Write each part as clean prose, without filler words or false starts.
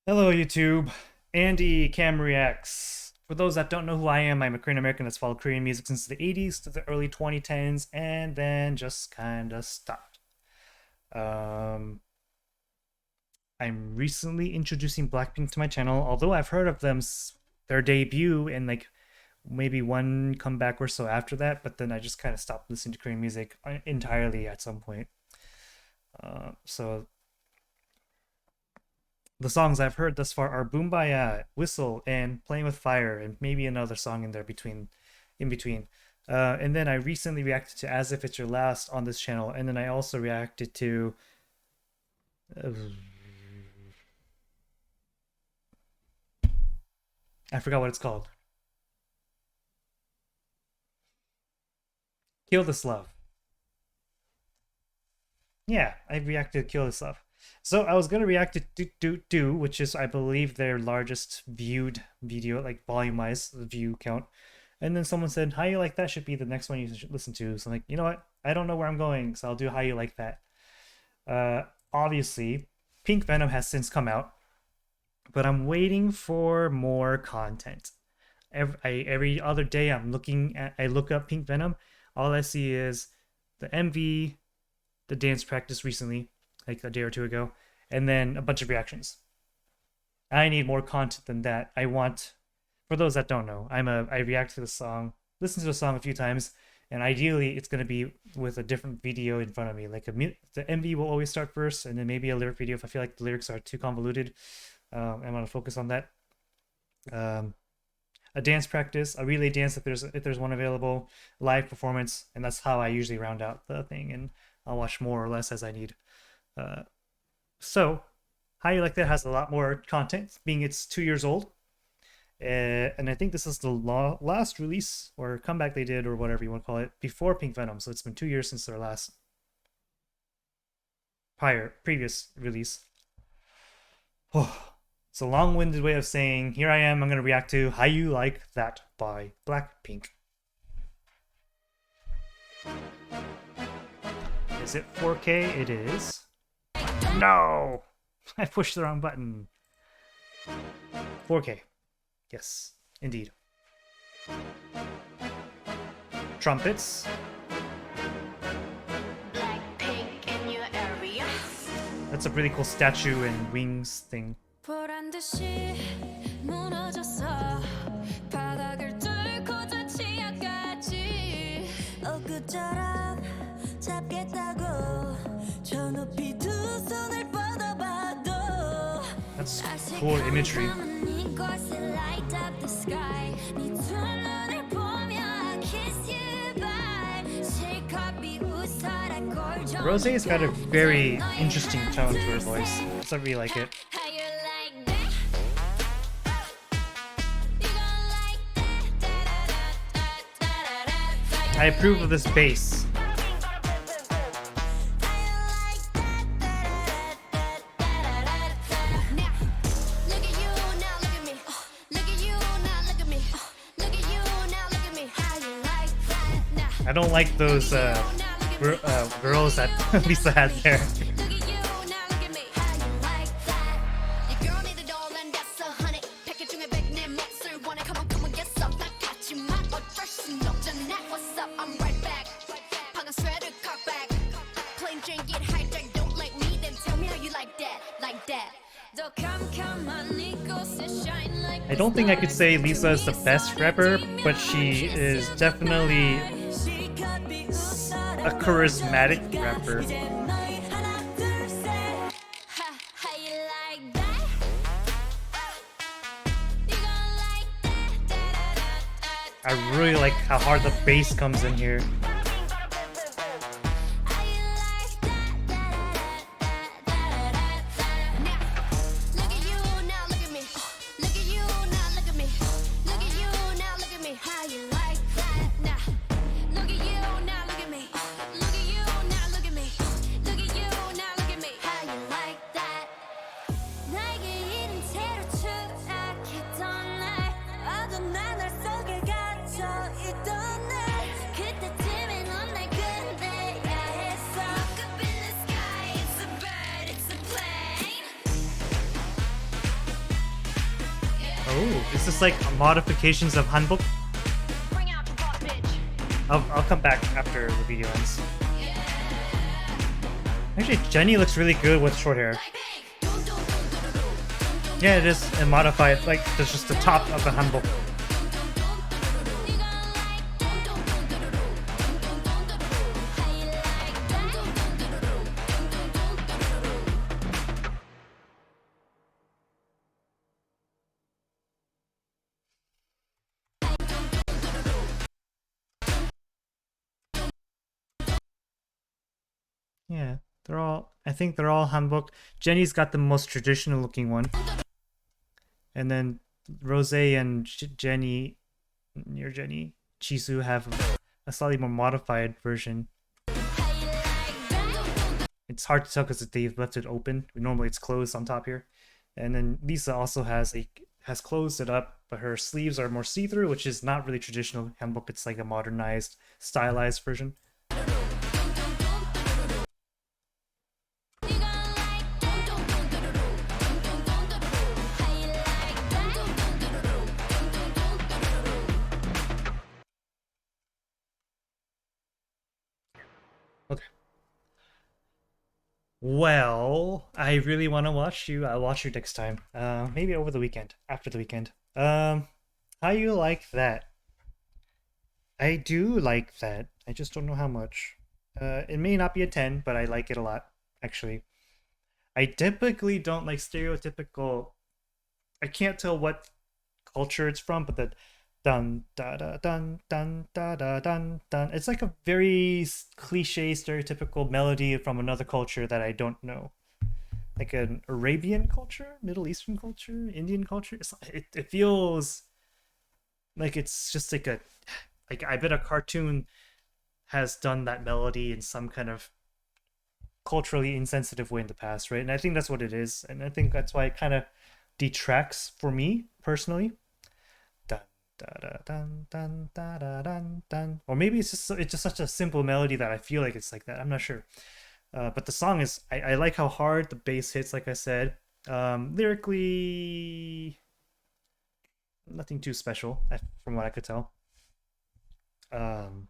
Hello, YouTube. Andy Cam Reacts. For those that don't know who I am, I'm a Korean American that's followed Korean music since the 80s to the early 2010s and then just kind of stopped. Um, I'm recently introducing Blackpink to my channel, although I've heard of them, their debut, and like maybe one comeback or so after that, but then I just kind of stopped listening to Korean music entirely at some point. So the songs I've heard thus far are Boombaya, Whistle, and Playing with Fire, and maybe another song in there in between. And then I recently reacted to As If It's Your Last on this channel, and then I also reacted to uh, I forgot what it's called. Kill This Love. Yeah, I reacted to Kill This Love. So I was gonna react to Do, which is I believe their largest viewed video, like volume-wise, the view count. And then someone said, "How You Like That should be the next one you should listen to." So I'm like, you know what? I don't know where I'm going, so I'll do How You Like That. Obviously, Pink Venom has since come out, but I'm waiting for more content. Every other day I look up Pink Venom. All I see is the MV, the dance practice recently, like a day or two ago, and then a bunch of reactions. I need more content than that. For those that don't know, I react to the song, listen to the song a few times, and ideally it's going to be with a different video in front of me. Like the MV will always start first, and then maybe a lyric video if I feel like the lyrics are too convoluted. I'm going to focus on that. A dance practice, a relay dance if there's one available, live performance, and that's how I usually round out the thing. And I'll watch more or less as I need. So, How You Like That has a lot more content, being it's 2 years old. And I think this is the last release or comeback they did, or whatever you want to call it, before Pink Venom. So it's been 2 years since their last previous release. Oh, it's a long-winded way of saying, here I am, I'm going to react to How You Like That by Blackpink. Is it 4K? It is. No! I pushed the wrong button. 4K. Yes, indeed. Trumpets. Blackpink in your area. That's a really cool statue and wings thing. That's cool imagery. Rosé's got a very interesting tone to her voice, so I really like it. I approve of this bass. I don't like those girls that Lisa had there. I don't think I could say Lisa is the best rapper, but she is definitely a charismatic rapper. I really like how hard the bass comes in here. Oh, is this like modifications of Hanbok? Bring out your boss, bitch. I'll come back after the video ends. Actually, Jenny looks really good with short hair. Yeah, it is a modified, like, there's just the top of the Hanbok. Yeah, I think they're all Hanbok. Jenny's got the most traditional looking one. And then Rose and Jenny, near Jenny, Chisu have a slightly more modified version. It's hard to tell because they've left it open. Normally it's closed on top here. And then Lisa also has closed it up, but her sleeves are more see-through, which is not really traditional Hanbok. It's like a modernized, stylized version. Okay. Well, I really want to watch you. I'll watch you next time. Maybe over the weekend, after the weekend. How you like that? I do like that. I just don't know how much. It may not be a 10, but I like it a lot, actually. I typically don't like stereotypical. I can't tell what culture it's from, but the dun da da dun dun da da dun dun. It's like a very cliche, stereotypical melody from another culture that I don't know, like an Arabian culture, Middle Eastern culture, Indian culture. It feels like it's just like I bet a cartoon has done that melody in some kind of culturally insensitive way in the past, right? And I think that's what it is, and I think that's why it kind of detracts for me personally. Dun da da dun dun da da dun dun. Or maybe it's just such a simple melody that I feel like it's like that. I'm not sure. But the song is I like how hard the bass hits, like I said. Lyrically, nothing too special from what I could tell. Um,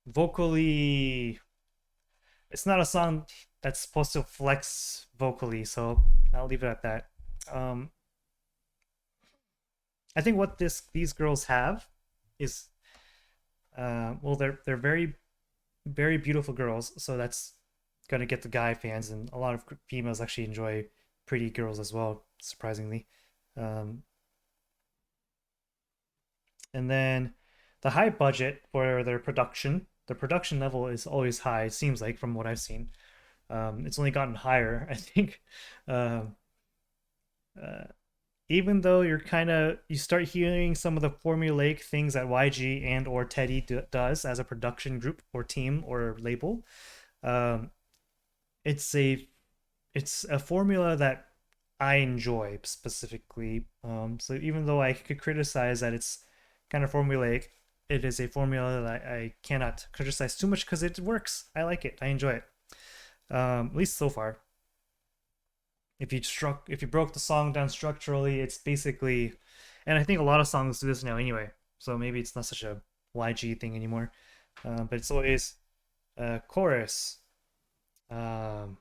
Vocally, it's not a song that's supposed to flex vocally, so I'll leave it at that. Um, I think what these girls have is well, they're very beautiful girls, so that's gonna get the guy fans, and a lot of females actually enjoy pretty girls as well, surprisingly. Um, and then the high budget for their production, the production level is always high. It seems like from what I've seen, it's only gotten higher. I think, um, uh, even though you start hearing some of the formulaic things that YG and or Teddy does as a production group or team or label, um, it's a it's a formula that I enjoy specifically. So even though I could criticize that it's kind of formulaic, it is a formula that I cannot criticize too much because it works. I like it. I enjoy it. At least so far. If you broke the song down structurally, it's basically, and I think a lot of songs do this now anyway. So maybe it's not such a YG thing anymore. But it's always chorus, um,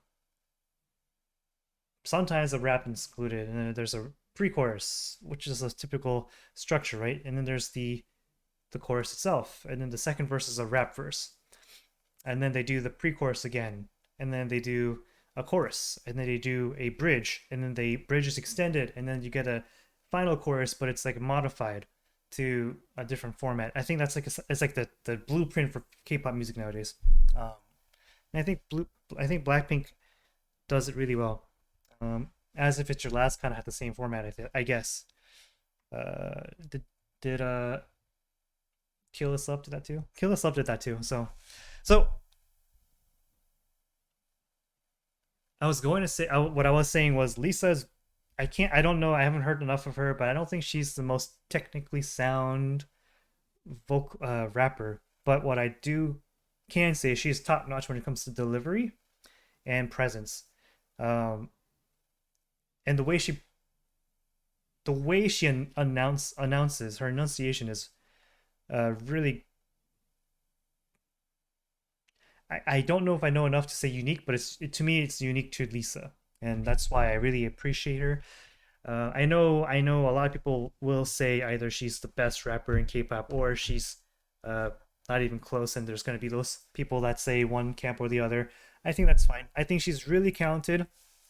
sometimes a rap included, and then there's a pre-chorus, which is a typical structure, right? And then there's the chorus itself, and then the second verse is a rap verse, and then they do the pre-chorus again, and then they do a chorus, and then they do a bridge, and then the bridge is extended, and then you get a final chorus, but it's like modified to a different format. I think that's like it's like the blueprint for K-pop music nowadays. Um, and I think Blackpink does it really well. As if it's your last kind of had the same format. I guess. Uh, did Kill Us Up did that too? Kill Us Up did that too. So I was going to say what I was saying was Lisa's. I don't know. I haven't heard enough of her, but I don't think she's the most technically sound rapper. But what I do can say she's top notch when it comes to delivery and presence. Um, and the way she announces her enunciation is really. I don't know if I know enough to say unique, but to me it's unique to Lisa, and that's why I really appreciate her. I know a lot of people will say either she's the best rapper in K-pop or she's uh, not even close, and there's going to be those people that say one camp or the other. I think that's fine. I think she's really talented,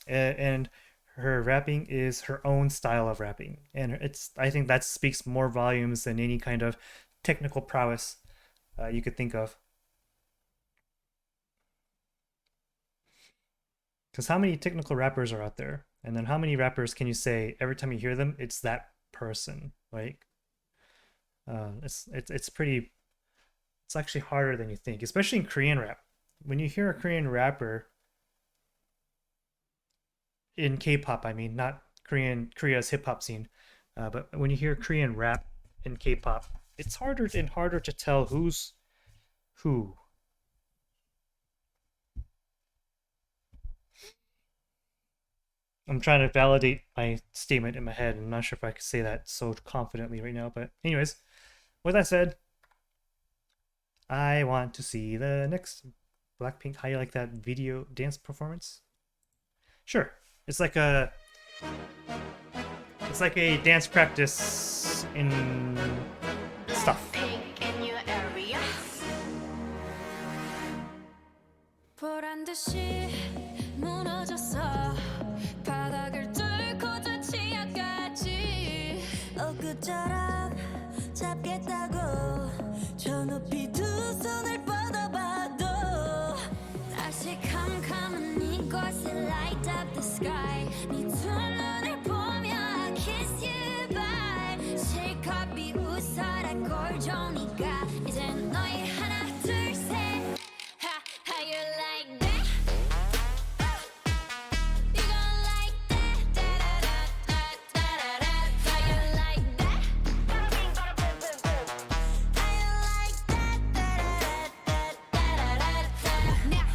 and her rapping is her own style of rapping, and I think that speaks more volumes than any kind of technical prowess you could think of. Because how many technical rappers are out there? And then how many rappers can you say every time you hear them, it's that person? Like, it's pretty. It's actually harder than you think, especially in Korean rap. When you hear a Korean rapper in K-pop, I mean, not Korea's hip hop scene, but when you hear Korean rap in K-pop, it's harder and harder to tell who's who. I'm trying to validate my statement in my head. I'm not sure if I could say that so confidently right now, but anyways, with that said, I want to see the next Blackpink. How you like that video dance performance? Sure. It's like a it's like a dance practice in stuff. Blackpink in your area. 보란 듯이 무너졌어 바닥을 뚫고 저 지하까지 엊그처럼 잡겠다고 저 높이 두 손을 뻗어봐도 다시 캄캄한 이곳에 light up the sky 네 두 눈을 보며 I kiss you bye 실컷 비웃어라 꼴종이가 이젠 너희 하나 둘셋 How you like that? You gon' like that? Da-da-da-da-da-da-da. How you like that? How you like that? Da-da-da-da-da-da-da. Now,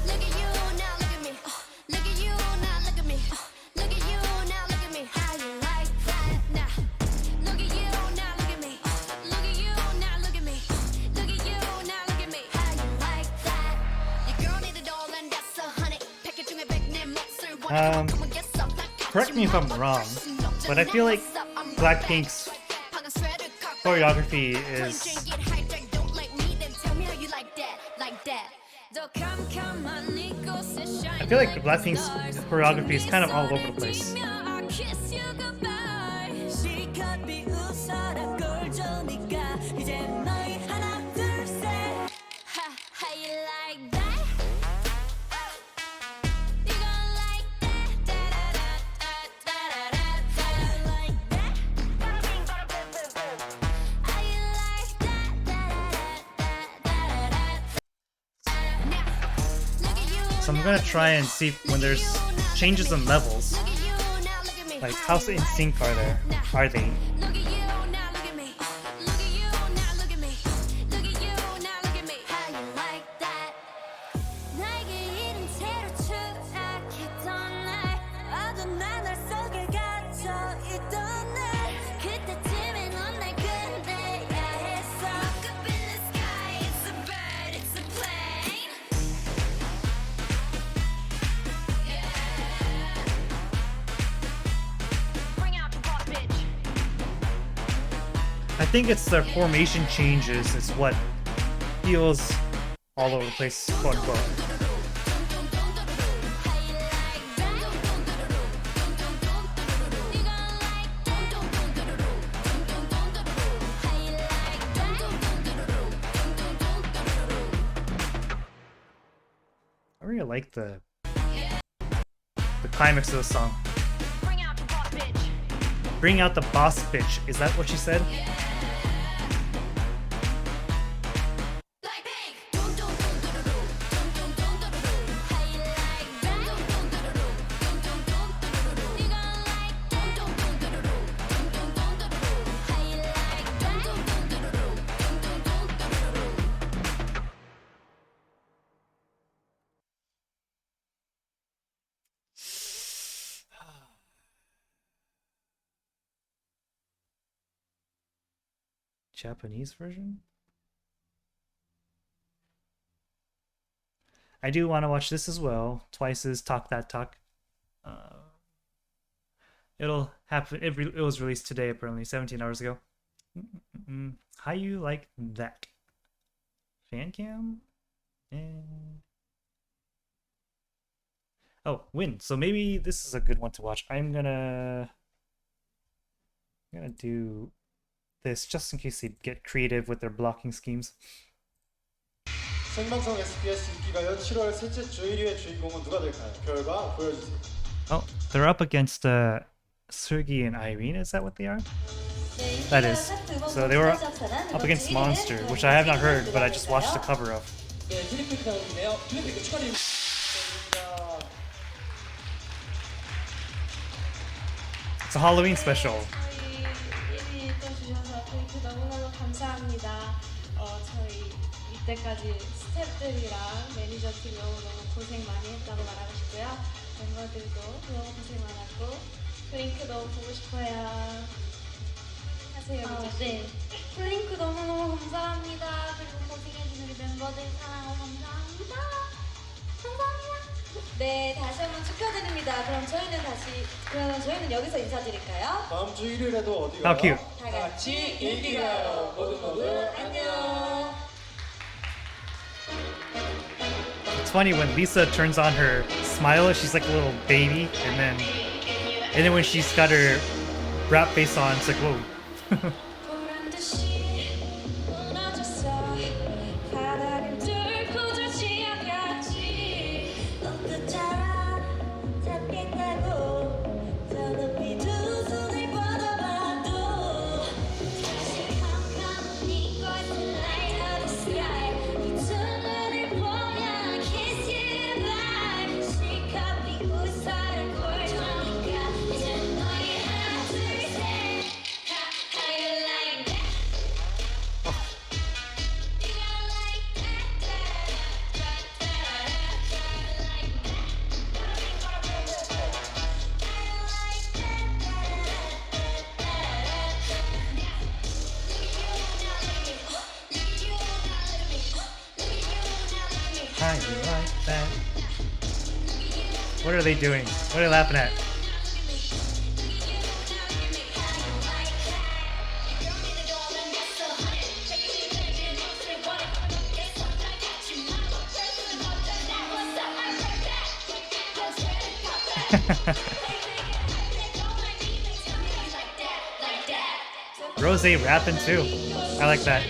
look at you, now look at me. Look at you, now look at me. Look at you, now look at me. How you like that? Now, look at you, now look at me. Look at you, now look at me. Look at you, now look at me. How you like that? Your girl need a doll and that's 100. Package 중에 100내 몫을 원하는 만큼은 겠어. Correct me if I'm wrong, but I feel like Blackpink's choreography is I feel like Blackpink's choreography is kind of all over the place. So I'm gonna try and see when there's changes in levels. Like how in sync are there? Are they? Bring out your boss bitch. I think it's the formation changes is what feels all over the place, quote unquote. I really like the climax of the song. Bring out your boss bitch. Bring out the boss bitch. Is that what she said? Japanese version? I do want to watch this as well. Twice's Talk That Talk. It'll happen. It was released today, apparently, 17 hours ago. How you like that? Fan cam? Oh, win. So maybe this is a good one to watch. I'm gonna do this just in case they get creative with their blocking schemes. 생방송 SBS 인기가요 7월 셋째 주 1위의 주인공은 누가 될까요? 결과 보여주세요. Oh, they're up against Sergey and Irene. Is that what they are? 네, That 인기가요 is. 차트 두 So they were 번째 차트는 up against 이번 주 Monster, 1위를 which I have not heard, 누가 but I just watched the 될까요? cover of. 네, 블랙핑크 나오는데요. 블랙핑크 축하드립니다. It's a Halloween special. 저희 1위 떠주셔서 저희 너무너무 감사합니다. 저희 이때까지 스태프들이랑 매니저팀 너무너무 고생 많이 했다고 말하고 싶고요. 멤버들도 너무 고생 많았고 블링크 너무 보고 싶어요. 하세요, 미주 씨. 네. 블링크 너무너무 감사합니다. 그리고 고생해준 우리 멤버들 사랑하고 감사합니다. 감사합니다. 네, 다시 한번 축하드립니다. 그럼 저희는 여기서 인사드릴까요? 다음 주 일요일에도 어디 How 가요? cute. 다 같이 인기가요. 모두 안녕. It's funny when Lisa turns on her smile, she's like a little baby, and then when she's got her rap face on, it's like whoa. 보란 듯이 무너졌어. 바닥을 뚫고 저 지하까지 엉뚱처럼 잡힌다고 저 높이 두 손을 뻗어봐도 다시 캄캄한 이곳을 light up the sky. 두 눈을 보여 kiss you bye. 실컷 피고 살을 골자니까 이제 너의 하나 둘셋 How you like that? You got like that, How you like that? What are they doing? What are they laughing at? Rose rapping too. I like that.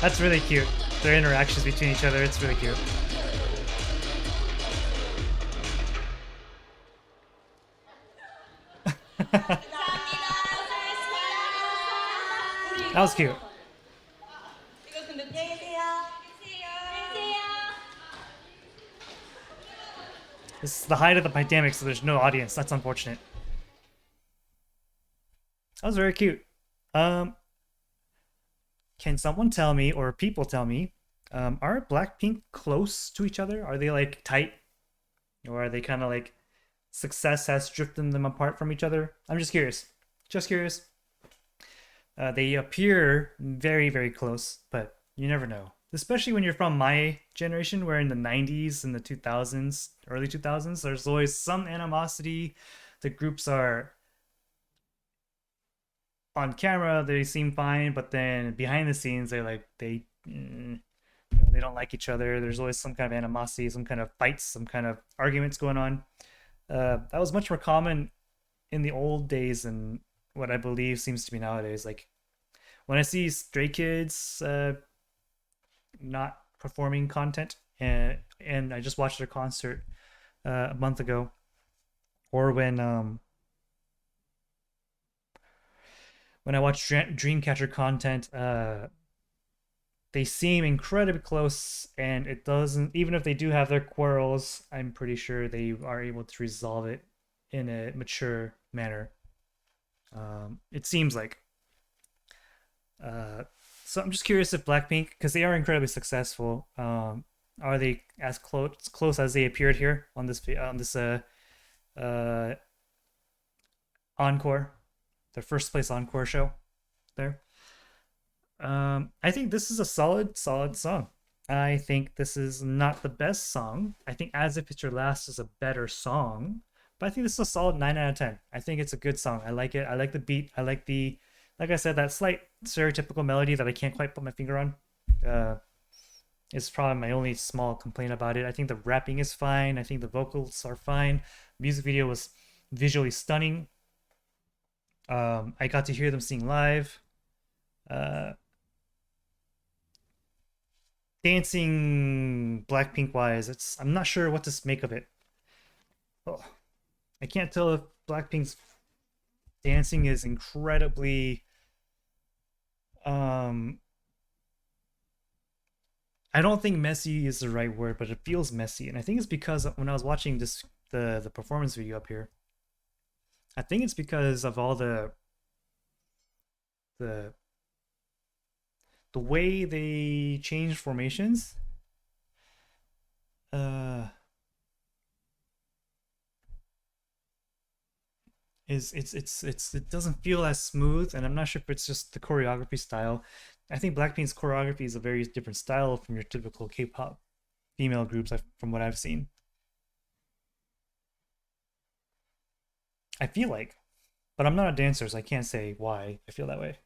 That's really cute. Their interactions between each other, it's really cute. That was cute. This is the height of the pandemic, so there's no audience. That's unfortunate. That was very cute. Can someone tell me, or people tell me, are Blackpink close to each other? Are they like tight? Or are they kind of like success has drifted them apart from each other? I'm just curious. Just curious. They appear very, very close, but you never know. Especially when you're from my generation, where in the 90s and the 2000s, early 2000s, there's always some animosity. The groups are on camera, they seem fine, but then behind the scenes, they don't like each other. There's always some kind of animosity, some kind of fights, some kind of arguments going on. That was much more common in the old days than what I believe seems to be nowadays. Like when I see Stray Kids not performing content, and I just watched their concert a month ago, or when I watch Dreamcatcher content, they seem incredibly close, and it doesn't. Even if they do have their quarrels, I'm pretty sure they are able to resolve it in a mature manner. It seems like. So I'm just curious if Blackpink, because they are incredibly successful, are they as close as they appeared here on this uh, encore, their first place encore show there? I think this is a solid song. I think this is not the best song. I think As If It's Your Last is a better song, but I think this is a solid 9 out of 10. I think it's a good song. I like it. I like the beat. I like like I said, that slight stereotypical melody that I can't quite put my finger on. Is probably my only small complaint about it. I think the rapping is fine. I think the vocals are fine. Music video was visually stunning. I got to hear them sing live. Dancing Blackpink wise, I'm not sure what to make of it. Oh, I can't tell if Blackpink's dancing is incredibly I don't think messy is the right word, but it feels messy, and I think it's because when I was watching the performance video up here, I think it's because of all the the way they change formations. It doesn't feel as smooth, and I'm not sure if it's just the choreography style. I think Blackpink's choreography is a very different style from your typical K-pop female groups, from what I've seen. I feel like, but I'm not a dancer, so I can't say why I feel that way.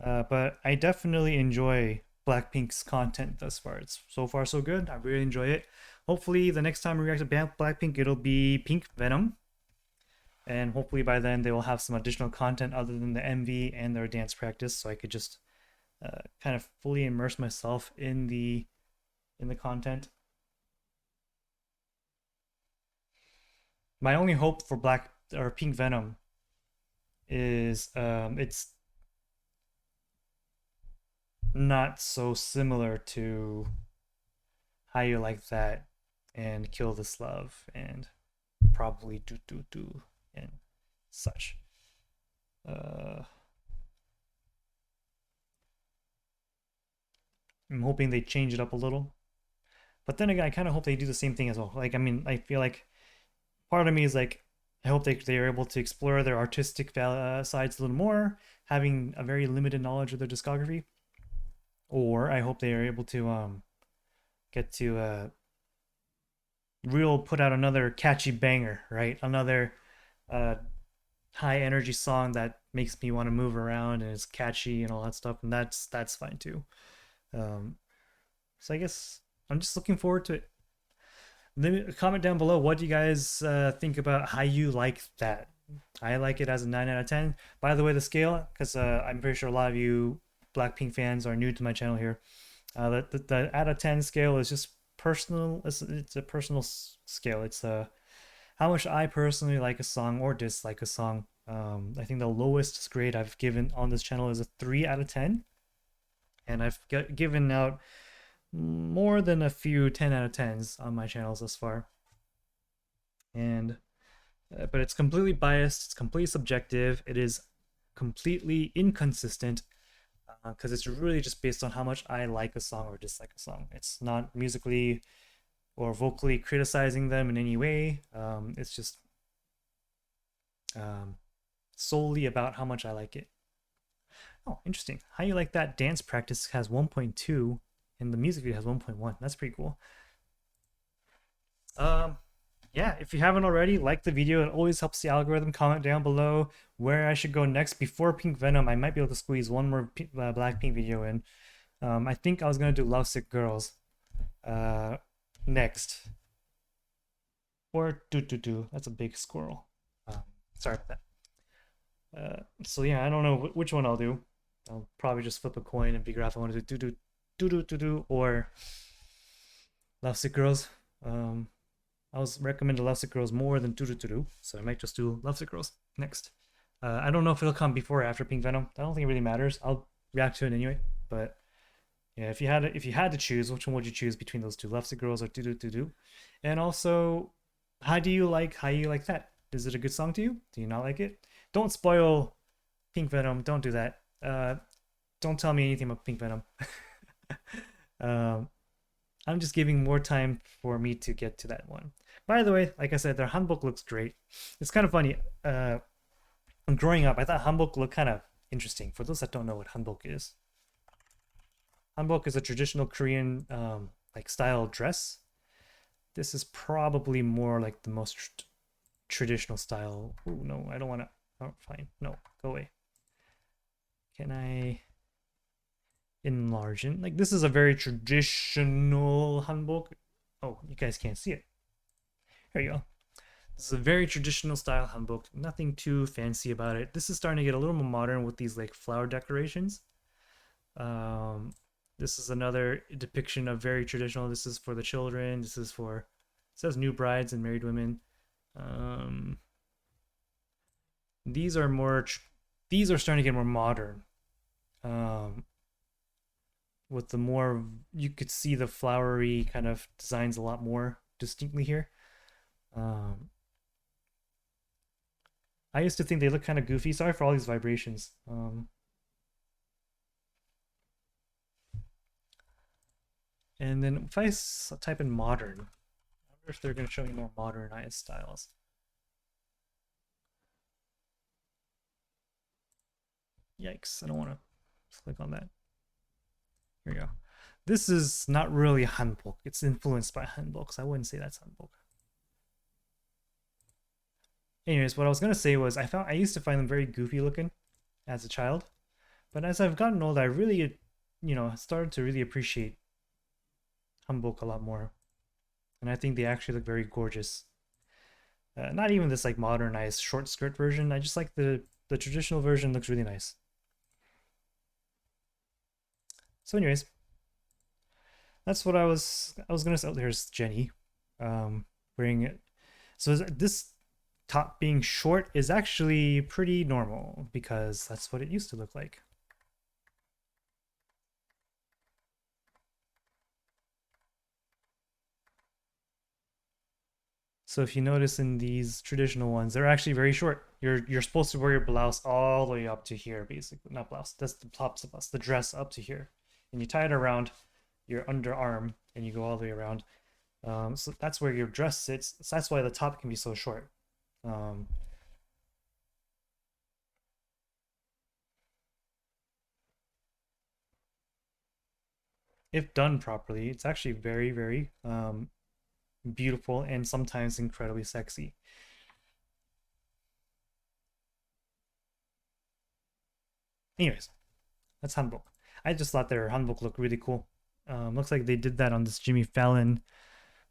But I definitely enjoy Blackpink's content thus far. It's so far so good. I really enjoy it. Hopefully, the next time we react to Blackpink, it'll be Pink Venom, and hopefully by then they will have some additional content other than the MV and their dance practice, so I could just kind of fully immerse myself in the content. My only hope for Pink Venom is it's not so similar to How You Like That and Kill This Love and probably Do and such. I'm hoping they change it up a little, but then again, I kind of hope they do the same thing as well. Like, I mean, I feel like part of me is like, I hope they are able to explore their artistic sides a little more, having a very limited knowledge of their discography, or I hope they are able to get to put out another catchy banger, right? Another high energy song that makes me want to move around and is catchy and all that stuff, and that's fine too. So I guess I'm just looking forward to it. Comment down below, what do you guys think about How You Like That? I like it as a 9 out of 10. By the way, the scale, because I'm pretty sure a lot of you Blackpink fans are new to my channel here. The out of 10 scale is just personal. It's a personal scale. It's how much I personally like a song or dislike a song. I think the lowest grade I've given on this channel is a 3 out of 10. And I've given out more than a few 10 out of 10s on my channels thus far. And but it's completely biased. It's completely subjective. It is completely inconsistent because it's really just based on how much I like a song or dislike a song. It's not musically or vocally criticizing them in any way. It's just solely about how much I like it. Oh, interesting. How You Like That dance practice has 1.2 and the music video has 1.1. That's pretty cool. Yeah, if you haven't already, like the video. It always helps the algorithm. Comment down below where I should go next. Before Pink Venom, I might be able to squeeze one more Blackpink video in. I think I was gonna do Lovesick Girls next. Or do. That's a big squirrel. Sorry about that. So yeah, I don't know which one I'll do. I'll probably just flip a coin and figure out if I want to do or Lovesick Girls. I was recommended Lovesick Girls more than do, so I might just do Lovesick Girls next. I don't know if it'll come before or after Pink Venom. I don't think it really matters. I'll react to it anyway. But yeah, if you had to choose, which one would you choose between those two, Lovesick Girls or do? And also, how you like that? Is it a good song to you? Do you not like it? Don't spoil Pink Venom. Don't do that. Don't tell me anything about Pink Venom. I'm just giving more time for me to get to that one. By the way, like I said, their Hanbok looks great. It's kind of funny. Growing up, I thought Hanbok looked kind of interesting. For those that don't know what Hanbok is, Hanbok is a traditional Korean like style dress. This is probably more like the most traditional style. Oh no, I don't want to. Oh, fine. No, go away. Can I enlarge it? Like, this is a very traditional Hanbok. Oh, you guys can't see it. There you go. This is a very traditional style Hanbok. Nothing too fancy about it. This is starting to get a little more modern with these like flower decorations. This is another depiction of very traditional. This is for the children. This is for, it says new brides and married women. These are more, these are starting to get more modern. With the more, you could see the flowery kind of designs a lot more distinctly here. I used to think they look kind of goofy. Sorry for all these vibrations. And then if I type in modern, I wonder if they're going to show me more modernized styles. Yikes, I don't want to click on that. Here we go. This is not really Hanbok. It's influenced by Hanbok, so I wouldn't say that's Hanbok. Anyways, what I was gonna say was I used to find them very goofy looking as a child, but as I've gotten older, I really, started to really appreciate Hanbok a lot more, and I think they actually look very gorgeous. Not even this like modernized short skirt version. I just like the traditional version. Looks really nice. So, anyways, that's what I was gonna say. Oh, there's Jenny, wearing it. So this top being short is actually pretty normal because that's what it used to look like. So if you notice in these traditional ones, they're actually very short. You're supposed to wear your blouse all the way up to here, basically. Not blouse, that's the tops of us, the dress up to here. And you tie it around your underarm and you go all the way around. So that's where your dress sits. So that's why the top can be so short. If done properly, it's actually very, very beautiful and sometimes incredibly sexy. Anyways, that's Hanbok. I just thought their Hanbok looked really cool. Looks like they did that on this Jimmy Fallon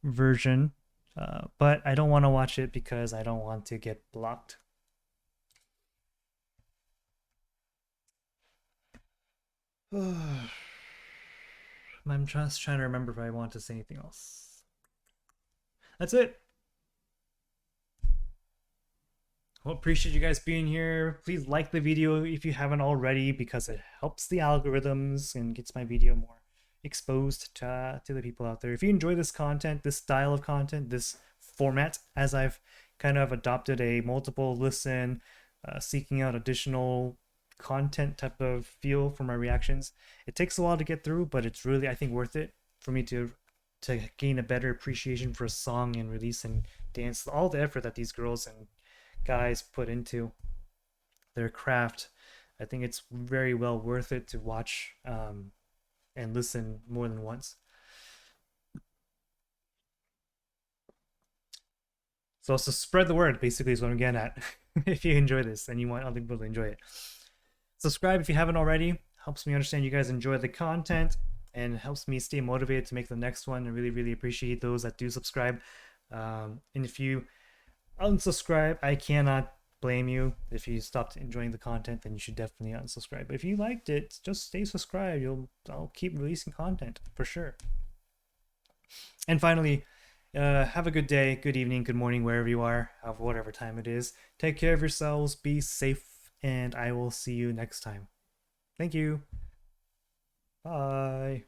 version, but I don't want to watch it because I don't want to get blocked. I'm just trying to remember if I want to say anything else. That's it. Well, appreciate you guys being here. Please like the video if you haven't already because it helps the algorithms and gets my video more exposed to the people out there. If you enjoy this content, this style of content, this format, as I've kind of adopted a multiple listen, seeking out additional content type of feel for my reactions. It takes a while to get through, but it's really, I think, worth it for me to to gain a better appreciation for a song and release and dance, all the effort that these girls and guys put into their craft. I think it's very well worth it to watch and listen more than once. So spread the word, basically, is what I'm getting at. If you enjoy this and you want other people to enjoy it, subscribe if you haven't already. Helps me understand you guys enjoy the content and helps me stay motivated to make the next one. I really, really appreciate those that do subscribe. And if you unsubscribe, I cannot blame you. If you stopped enjoying the content, then you should definitely unsubscribe. But if you liked it, just stay subscribed. I'll keep releasing content for sure. And finally, have a good day, good evening, good morning, wherever you are, of whatever time it is. Take care of yourselves, be safe, and I will see you next time. Thank you. Bye.